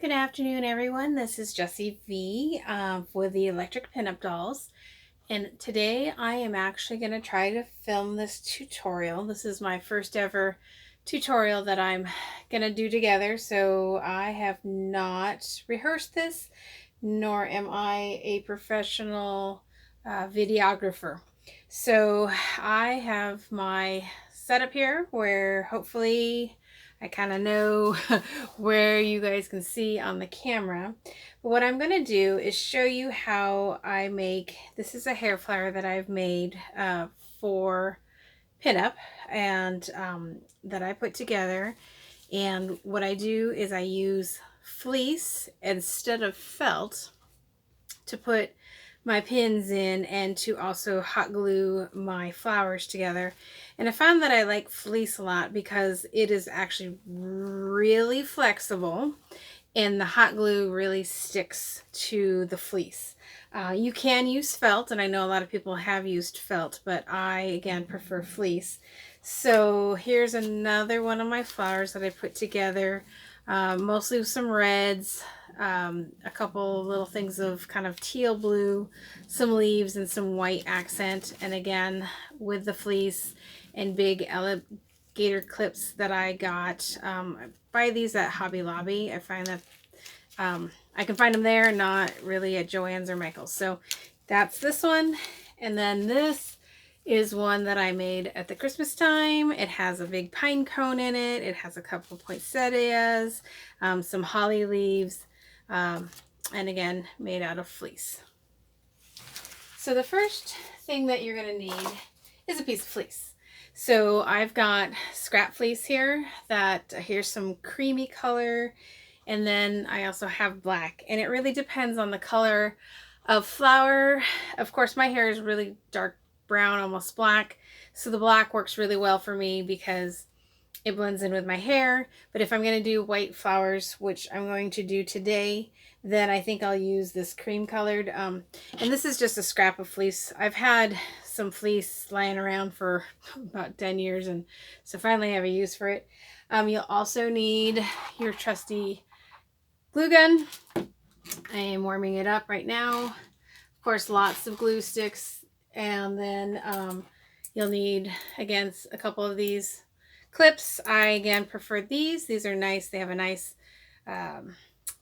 Good afternoon, everyone. This is Jessie V with the Electric Pinup Dolls. And today I am actually going to try to film this tutorial. This is my first ever tutorial that I'm going to do together. So I have not rehearsed this, nor am I a professional videographer. So I have my setup here where hopefully I kind of know where you guys can see on the camera. But what I'm going to do is show you how I make, this is a hair flower that I've made for pinup and that I put together. And what I do is I use fleece instead of felt to put my pins in and to also hot glue my flowers together. And I found that I like fleece a lot because it is actually really flexible and the hot glue really sticks to the fleece. You can use felt, and I know a lot of people have used felt, but I again prefer fleece. So here's another one of my flowers that I put together, mostly with some reds, a couple little things of kind of teal blue, some leaves, and some white accent. And again, with the fleece and big alligator clips that I got. I buy these at Hobby Lobby. I find that I can find them there, not really at Joann's or Michael's. So that's this one. And then this is one that I made at the Christmas time. It has a big pine cone in it. It has a couple of poinsettias, some holly leaves, and again, made out of fleece. So the first thing that you're going to need is a piece of fleece. So I've got scrap fleece here that here's some creamy color, and then I also have black, and it really depends on the color of flower. Of course, my hair is really dark brown, almost black, so the black works really well for me because it blends in with my hair. But if I'm going to do white flowers, which I'm going to do today, then I think I'll use this cream colored. And this is just a scrap of fleece. I've had some fleece lying around for about 10 years, and so finally I have a use for it. You'll also need your trusty glue gun. I am warming it up right now. Of course, lots of glue sticks. And then you'll need, again, a couple of these clips. I, again, prefer these. These are nice. They have a nice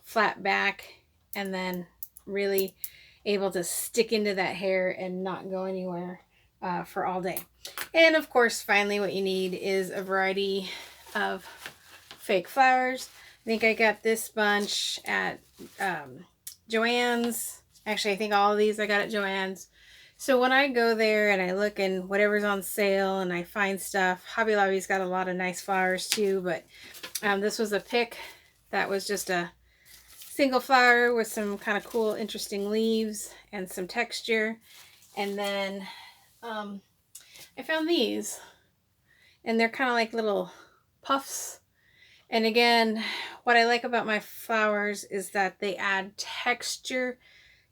flat back and then really able to stick into that hair and not go anywhere for all day. And, of course, finally what you need is a variety of fake flowers. I think I got this bunch at Joann's. Actually, I think all of these I got at Joann's. So when I go there and I look and whatever's on sale and I find stuff, Hobby Lobby's got a lot of nice flowers too, but this was a pick that was just a single flower with some kind of cool, interesting leaves and some texture. And then I found these, and they're kind of like little puffs. And again, what I like about my flowers is that they add texture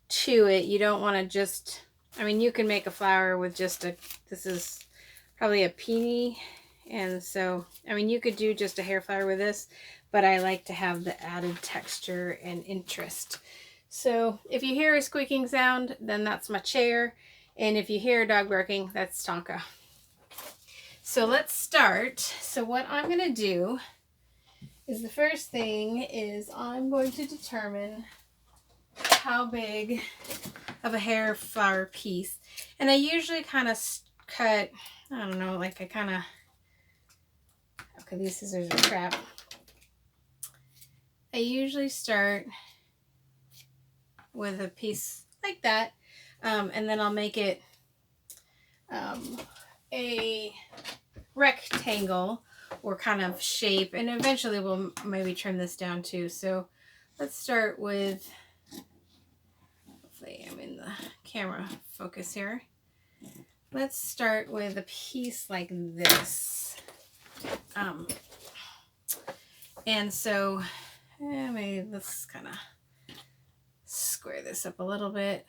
to it. You don't want to just, I mean, you can make a flower with just a, this is probably a peony. And so, I mean, you could do just a hair flower with this, but I like to have the added texture and interest. So if you hear a squeaking sound, then that's my chair. And if you hear a dog barking, that's Tonka. So let's start. So what I'm going to do is the first thing is I'm going to determine how big of a hair flower piece. And I usually kind of cut, I don't know, like I kind of, okay, these scissors are crap. I usually start with a piece like that, and then I'll make it a rectangle or kind of shape, and eventually we'll maybe trim this down too. So let's start with, hopefully I'm in the camera focus here. Let's start with a piece like this. And so maybe let's kind of square this up a little bit.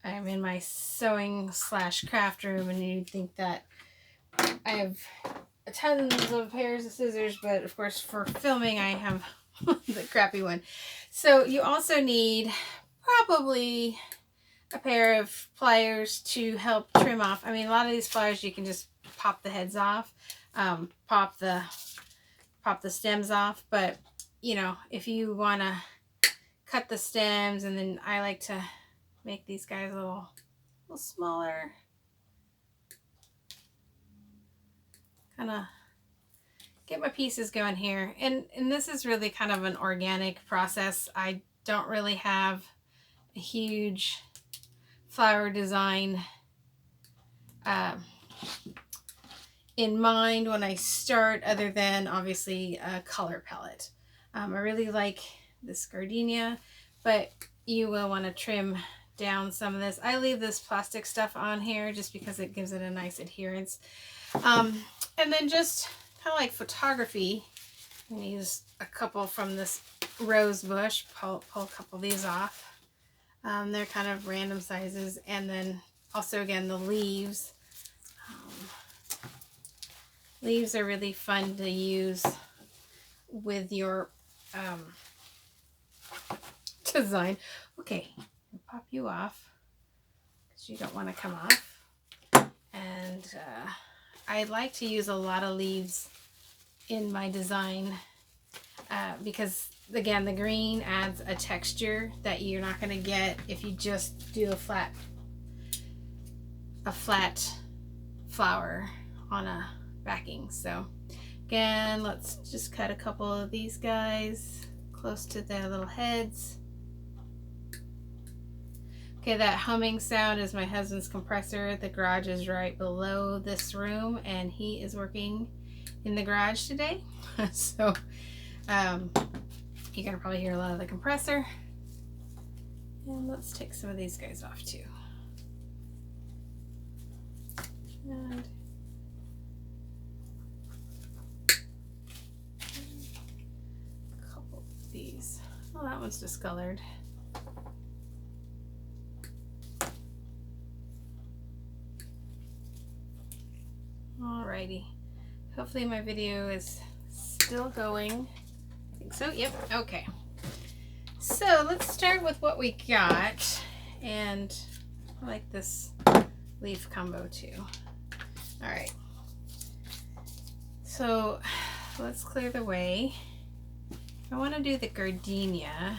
I'm in my sewing / craft room, and you'd think that I have tons of pairs of scissors, but of course for filming I have the crappy one. So you also need probably a pair of pliers to help trim off. I mean, a lot of these pliers you can just pop the heads off, pop the stems off, but you know, if you want to cut the stems, and then I like to make these guys a little smaller, kind of get my pieces going here. And this is really kind of an organic process. I don't really have a huge flower design in mind when I start, other than obviously a color palette. I really like this gardenia, but you will want to trim down some of this. I leave this plastic stuff on here just because it gives it a nice adherence. And then just kind of like photography, I'm going to use a couple from this rose bush, pull a couple of these off. They're kind of random sizes. And then also, again, the leaves. Leaves are really fun to use with your design. Okay, I'll pop you off because you don't want to come off. And I like to use a lot of leaves in my design because, again, the green adds a texture that you're not going to get if you just do a flat flower on a backing. So again, let's just cut a couple of these guys close to their little heads. Okay, that humming sound is my husband's compressor. The garage is right below this room, and he is working in the garage today. So you're gonna probably hear a lot of the compressor. And let's take some of these guys off too. And a couple of these. Oh, that one's discolored. Alrighty. Hopefully my video is still going. I think so. Yep. Okay. So let's start with what we got. And I like this leaf combo too. Alright. So let's clear the way. I want to do the gardenia.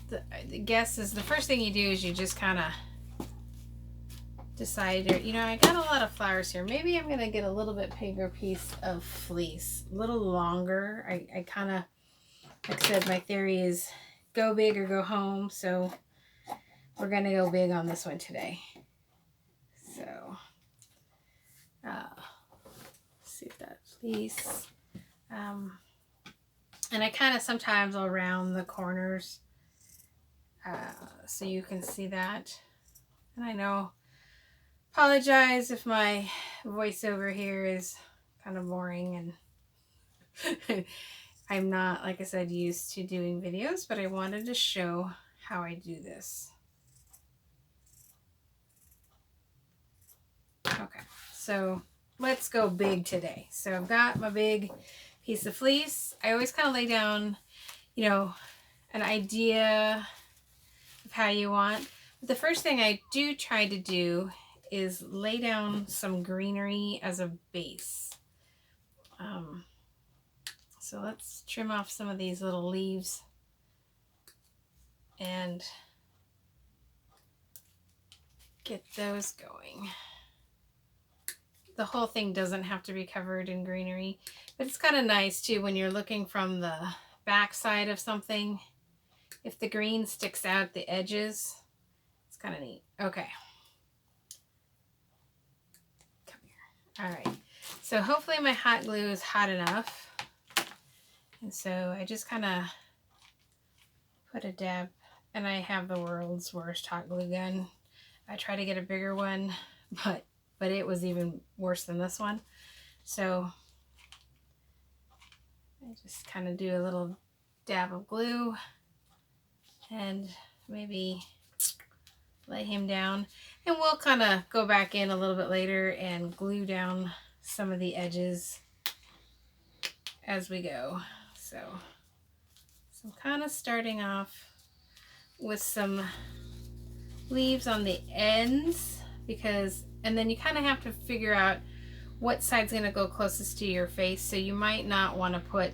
The guess is the first thing you do is you just kind of decide, you know, I got a lot of flowers here. Maybe I'm going to get a little bit bigger piece of fleece, a little longer. I kind of, like I said, my theory is go big or go home. So we're going to go big on this one today. So, see that fleece. And I kind of sometimes will round the corners so you can see that. And I know, apologize if my voiceover here is kind of boring, and I'm not, like I said, used to doing videos, but I wanted to show how I do this. Okay, so let's go big today. So I've got my big piece of fleece. I always kind of lay down, you know, an idea of how you want. But the first thing I do try to do is lay down some greenery as a base. So let's trim off some of these little leaves and get those going. The whole thing doesn't have to be covered in greenery, but it's kind of nice too when you're looking from the back side of something. If the green sticks out the edges, it's kind of neat. Okay. Come here. All right. So hopefully my hot glue is hot enough. And so I just kind of put a dab, and I have the world's worst hot glue gun. I try to get a bigger one, but it was even worse than this one. So I just kind of do a little dab of glue and maybe lay him down, and we'll kind of go back in a little bit later and glue down some of the edges as we go. So I'm kind of starting off with some leaves on the ends, because, and then you kind of have to figure out what side's going to go closest to your face. So you might not want to put,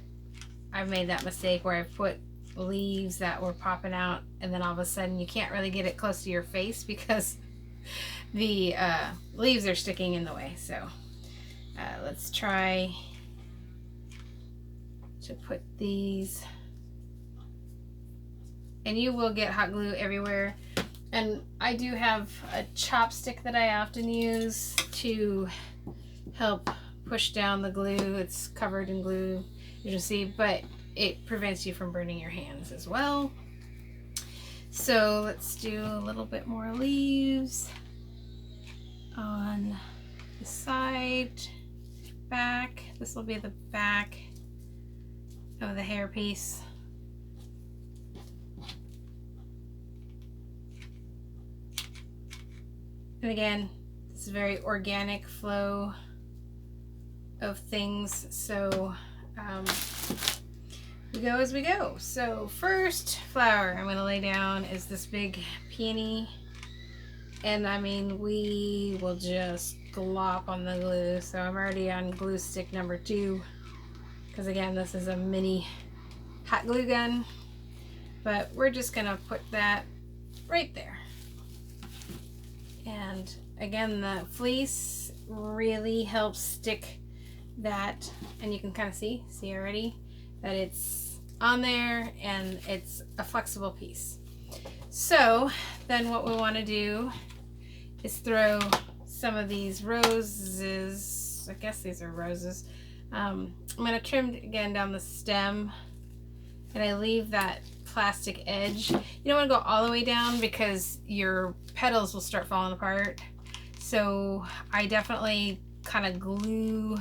I've made that mistake where I've put leaves that were popping out, and then all of a sudden you can't really get it close to your face because the leaves are sticking in the way. So let's try to put these, and you will get hot glue everywhere. And I do have a chopstick that I often use to help push down the glue. It's covered in glue, you can see, but it prevents you from burning your hands as well. So let's do a little bit more leaves on the side, back. This will be the back of the hair piece. And again, this is a very organic flow of things, so we go as we go. So first flower I'm going to lay down is this big peony, and I mean, we will just glop on the glue. So I'm already on glue stick number 2, because again, this is a mini hot glue gun, but we're just going to put that right there. And again, the fleece really helps stick that, and you can kind of see already that it's on there and it's a flexible piece. So then what we want to do is throw some of these roses, I guess these are roses. I'm going to trim again down the stem, and I leave that plastic edge. You don't want to go all the way down because your petals will start falling apart. So I definitely kind of glue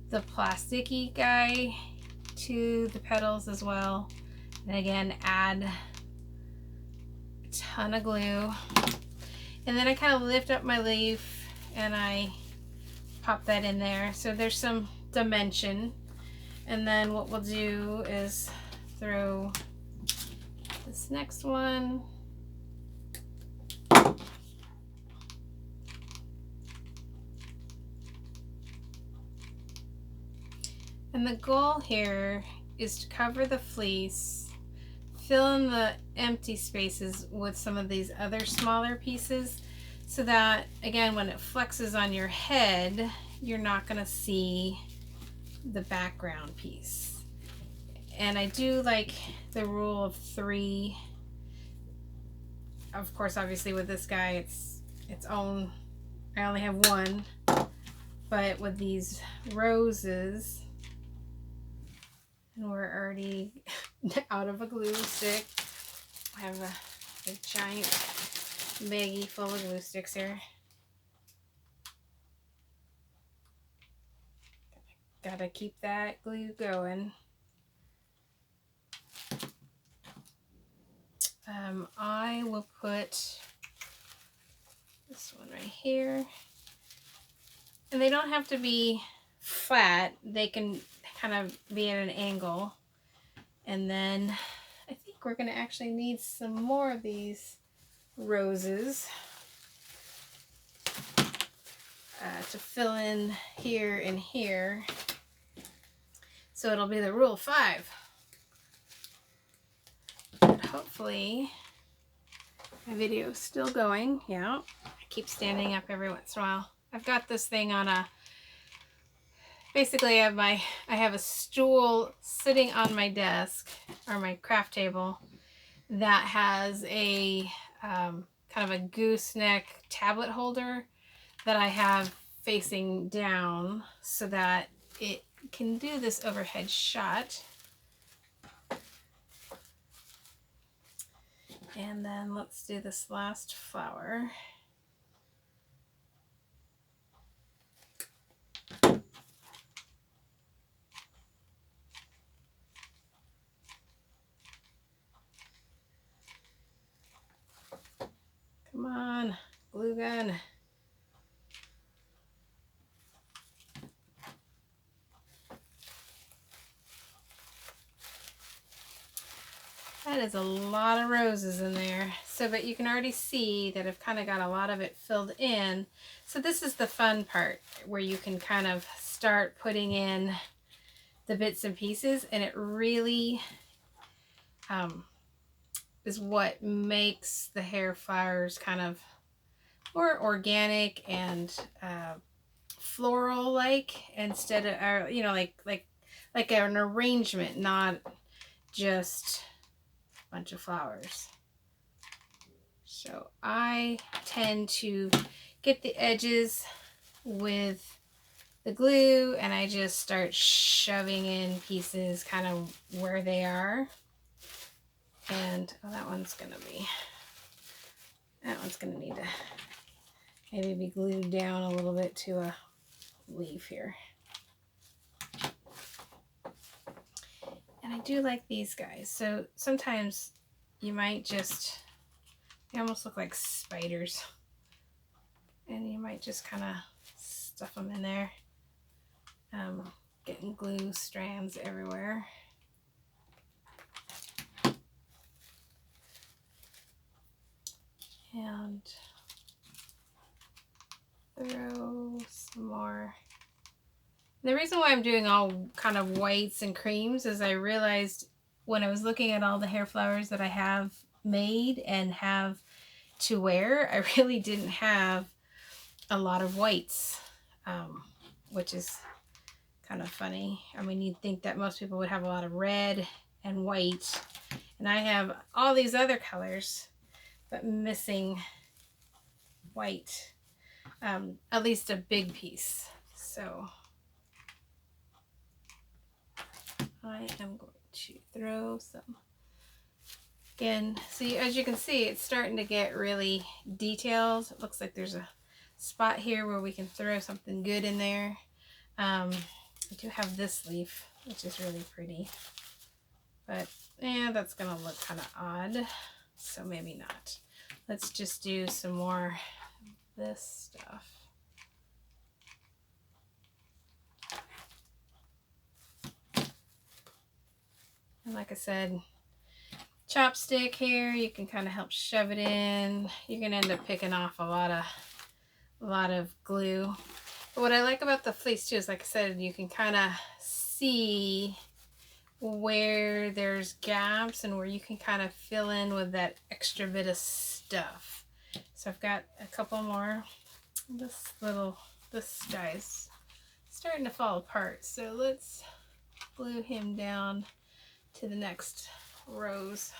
the plasticky guy to the petals as well. And again, add a ton of glue. And then I kind of lift up my leaf and I pop that in there. So there's some dimension. And then what we'll do is throw this next one. And the goal here is to cover the fleece, fill in the empty spaces with some of these other smaller pieces, so that again, when it flexes on your head, you're not going to see the background piece. And I do like the rule of 3. Of course, obviously with this guy, it's its own. I only have 1, but with these roses, and we're already out of a glue stick. I have a giant baggie full of glue sticks here. Gotta keep that glue going. I will put this one right here. And they don't have to be flat. They can kind of be at an angle. And then I think we're going to actually need some more of these roses to fill in here and here. So it'll be the rule of 5. But hopefully my video is still going. Yeah, I keep standing up every once in a while. I've got this thing on a, basically I have a stool sitting on my desk or my craft table that has a kind of a gooseneck tablet holder that I have facing down so that it can do this overhead shot. And then let's do this last flower. gun. That is a lot of roses in there. So, but you can already see that I've kind of got a lot of it filled in. So this is the fun part where you can kind of start putting in the bits and pieces, and it really is what makes the hair flowers kind of more organic and floral like, instead of, you know, like an arrangement, not just a bunch of flowers. So I tend to get the edges with the glue, and I just start shoving in pieces kind of where they are. And oh, that one's gonna need to maybe be glued down a little bit to a leaf here. And I do like these guys. So sometimes you might just, they almost look like spiders, and you might just kind of stuff them in there, getting glue strands everywhere. And throw some more. The reason why I'm doing all kind of whites and creams is I realized when I was looking at all the hair flowers that I have made and have to wear, I really didn't have a lot of whites, which is kind of funny. I mean, you'd think that most people would have a lot of red and white, and I have all these other colors, but missing white, at least a big piece. So I am going to throw some in. See, as you can see, it's starting to get really detailed. It looks like there's a spot here where we can throw something good in there. I do have this leaf, which is really pretty, but yeah, that's gonna look kind of odd, so maybe not. Let's just do some more of this stuff. And like I said, chopstick here, you can kind of help shove it in. You're gonna end up picking off a lot of glue. But what I like about the fleece too is, like I said, you can kind of see where there's gaps and where you can kind of fill in with that extra bit of stuff. So I've got a couple more. This guy's starting to fall apart, so let's glue him down to the next rows.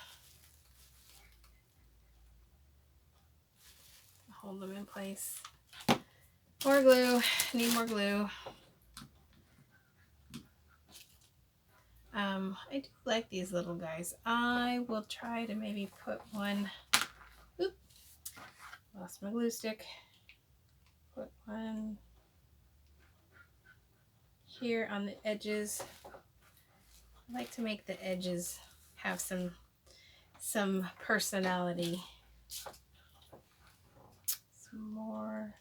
Hold them in place. More glue, need more glue. I do like these little guys. I will try to maybe put one, oop, lost my glue stick. Put one here on the edges. I like to make the edges have some personality. Some more.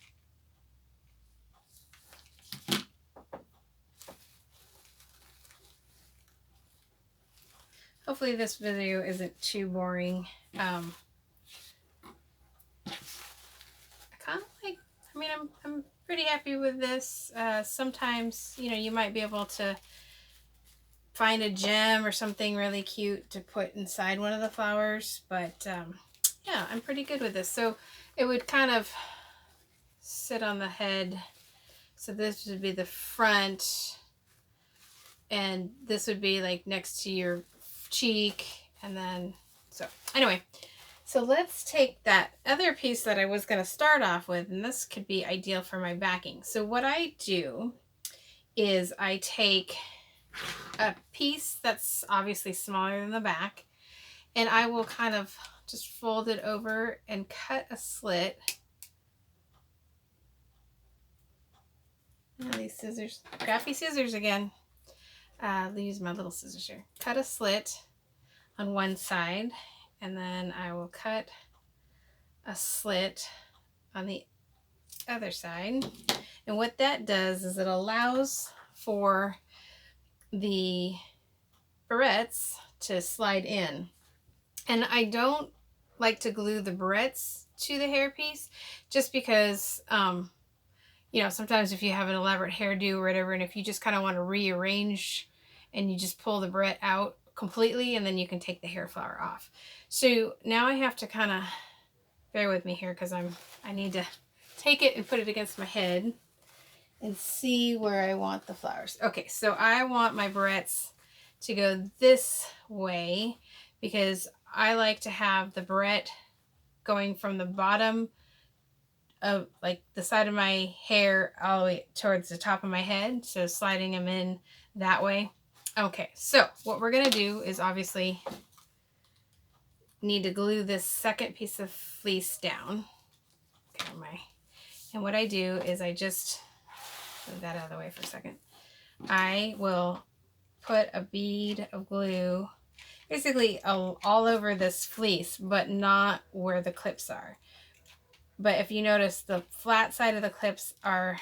Hopefully this video isn't too boring. I kind of like, I mean, I'm pretty happy with this. Sometimes, you know, you might be able to find a gem or something really cute to put inside one of the flowers, but yeah, I'm pretty good with this. So it would kind of sit on the head. So this would be the front, and this would be like next to your cheek, and then, so anyway, so let's take that other piece that I was going to start off with, and this could be ideal for my backing. So what I do is I take a piece that's obviously smaller than the back, and I will kind of just fold it over and cut a slit. Oh, these scissors, crappy scissors again. I'll use my little scissors here. Cut a slit on one side, and then I will cut a slit on the other side. And what that does is it allows for the barrettes to slide in. And I don't like to glue the barrettes to the hairpiece just because, you know, sometimes if you have an elaborate hairdo or whatever, and if you just kind of want to rearrange and you just pull the barrette out completely and then you can take the hair flower off. So now I have to kind of bear with me here because I need to take it and put it against my head and see where I want the flowers. Okay, so I want my barrettes to go this way because I like to have the barrette going from the bottom of like the side of my hair all the way towards the top of my head. So sliding them in that way. Okay, so what we're gonna do is obviously need to glue this second piece of fleece down. Okay, and what I do is I just move that out of the way for a second. I will put a bead of glue basically all over this fleece, but not where the clips are. But if you notice, the flat side of the clips are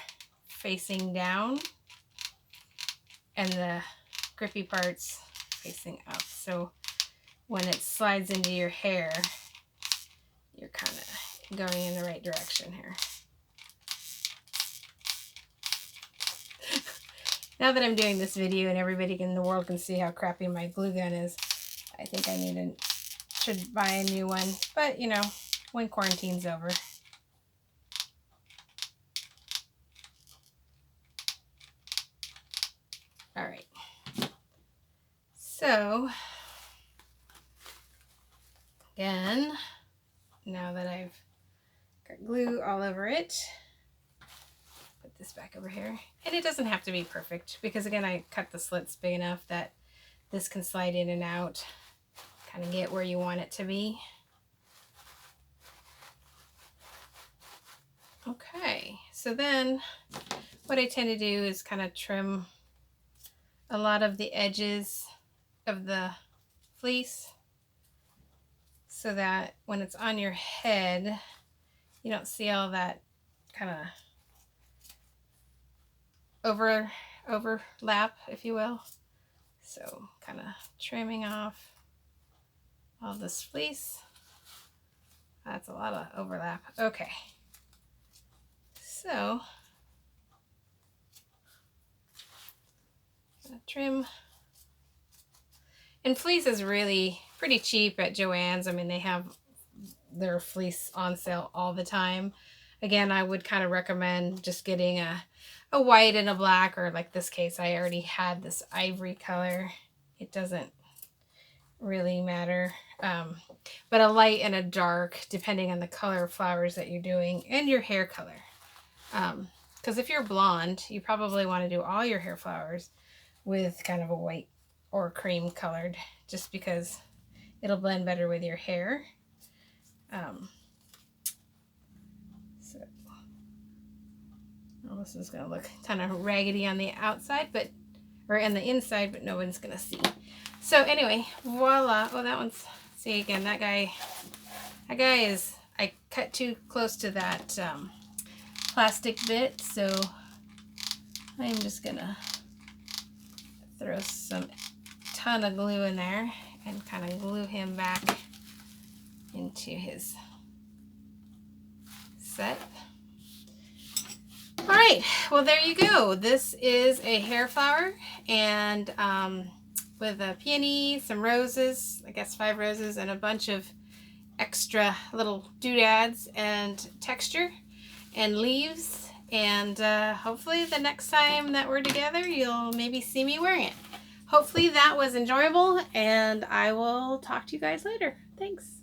facing down and the grippy parts facing up. So when it slides into your hair, you're kind of going in the right direction here. Now that I'm doing this video and everybody in the world can see how crappy my glue gun is, I think I should buy a new one. But, you know, when quarantine's over. All right. So, again, now that I've got glue all over it, put this back over here. And it doesn't have to be perfect because, again, I cut the slits big enough that this can slide in and out, kind of get where you want it to be. Okay, so then what I tend to do is kind of trim a lot of the edges of the fleece so that when it's on your head, you don't see all that kind of overlap, if you will. So kind of trimming off all this fleece. That's a lot of overlap. Okay. So trim. And fleece is really pretty cheap at Joann's. I mean, they have their fleece on sale all the time. Again, I would kind of recommend just getting a white and a black, or like this case, I already had this ivory color. It doesn't really matter. But a light and a dark, depending on the color of flowers that you're doing and your hair color. Because if you're blonde, you probably want to do all your hair flowers with kind of a white or cream colored, just because it'll blend better with your hair. So well, this is going to look kind of raggedy on the outside, or on the inside, but no one's going to see. So anyway, voila. Oh, that one's, see again, that guy is, I cut too close to that plastic bit, so I'm just going to throw some ton of glue in there and kind of glue him back into his set. All right, well, there you go. This is a hair flower, and with a peony, some roses, I guess 5 roses, and a bunch of extra little doodads and texture and leaves. And hopefully the next time that we're together, you'll maybe see me wearing it. Hopefully that was enjoyable, and I will talk to you guys later. Thanks.